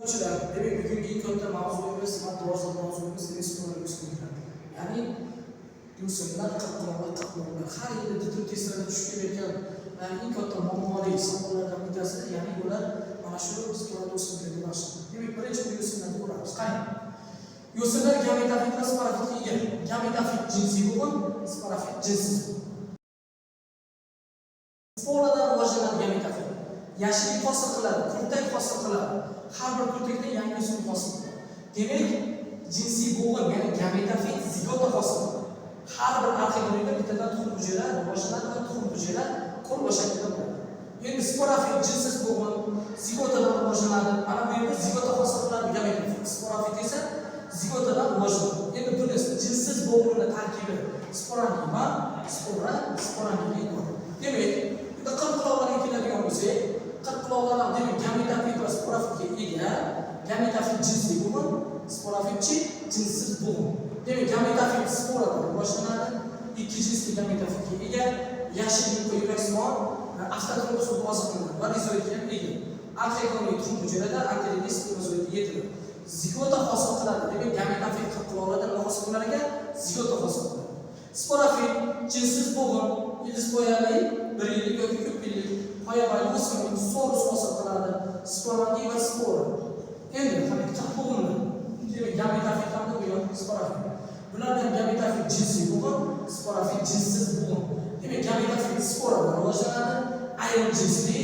Demek bugungi eng katta mavzuyimiz va dolzarb mavzuyimiz respublika sudlari. Ya'ni yo'sinlar, qatnovlar har yili titul testlarga tushib kelayotgan eng katta muammoli savollardan bittasi, ya'ni bular mana shu sport o'simliklarga bag'ishlangan. Demak, birinchi yo'sinlarni ko'ramiz. Qani? Yo'sinlar gametofit va sporofitga ega. Gametofit jinsiy bo'g'in, sporofit jinsiz. Sporada rivojlanadi gametofit. Yashillik hosil qiladi, kurtak hosil qiladi. Har bir kurtakda yangi o'simlik hosil qiladi. Demak, jinsiy bo'g'in, ya'ni gametofit zigota hosil qiladi. Har bir arxeologda bittadan tuxum hujayralar rivojlanadi va tuxum hujayralar qo'lba shaklida bo'ladi. Endi sporofit jinsiz bo'g'in zigotadan rivojlanadi. Mana bu yerda zigota hosil qiladi gametofit. Sporofit esa zigotadan rivojlanadi. Endi buni jinsiz bo'g'inning tarkibi sporangiy va sporangiy bo'ladi. Demak, bitta qirqquloqlarga keladigan bo'lsak, qirqquloqlar ham demak gametofit va sporofitga ega. Gametofit jinsiy bo'g'in, sporofitchi jinsiz bo'g'in. Demak, gametofit sporadan rivojlanadi. Ikki jinsli gametofitga ega, yashillik va yuraksimon avtotrof hisobda hosil qilinadi va rizoidga ham ega. Arxeologik tuxum hujayrada arterial spermatozoidga yetiladi. Zigota hosil qiladi. Demak, gametofit qirqquloqlardan nima hosil qilar ekan? Zigota hosil qiladi. Sporofit jinsiz bo'g'in, ildiz poyali 1 yillik yoki ko'p yillik poyabali o'simlik sporus hosil qiladi. Sporangiy va spora. Endi qani qirqquloqlar. Demak, gametofit hamda bu yo'q sporofit. Bulardan gametofit jinsiy bo'g'in, sporofit jinsiz bo'g'in. Demak, gametofit sporadan rivojlanadi. Ayrim jinsli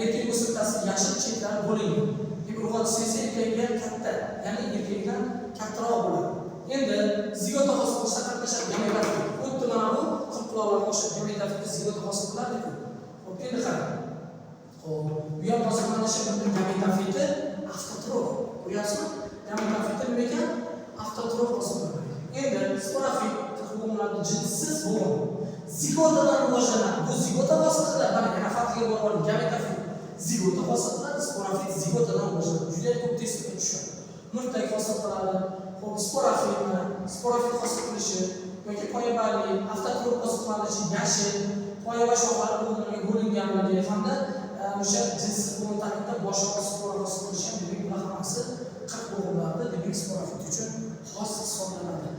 erkak o'simtasi yashil chetlari bo'lingan. Demak, urg'otish esa erkakga katta, ya'ni erkakdan kattaroq bo'ladi. Endi zigota hosil qilishda qatnashadi gametofit. Xuddi mana bu qirqquloqlarga o'xshab gametofitni zigota hosil qiladi-ku. Xo'p, endi qarang. Xo'p, bu ham hozir mana shu gametofitni avtotrof. Ko'ryapsizmi? Gametofitni nima ekan? Avtotrof hosil qiladi. Endi sporofit qirqquloqlarning jinsiz bo'g'in zigotadan rivojlanadi. Bu zigota hosil qiladi. Mana yana farqiga borib oling. Gametofit zigota hosil qiladi, sporofit zigotadan rivojlanadi. Juda ko'p testga tushadi. Murtak hosil qiladi. Xo'p, sporofit hosil qilishi yoki poyabali, avtotrof hosil qilishi, yashil, poyaba shoxlari bo'g'inlarga bo'linganligi hamda o'sha jinsiz bo'g'in tarkibida boshqa spora hosil qilishi ham demak bular hammasi qirqquloqlarda demak sporofit uchun xos hisoblanadi.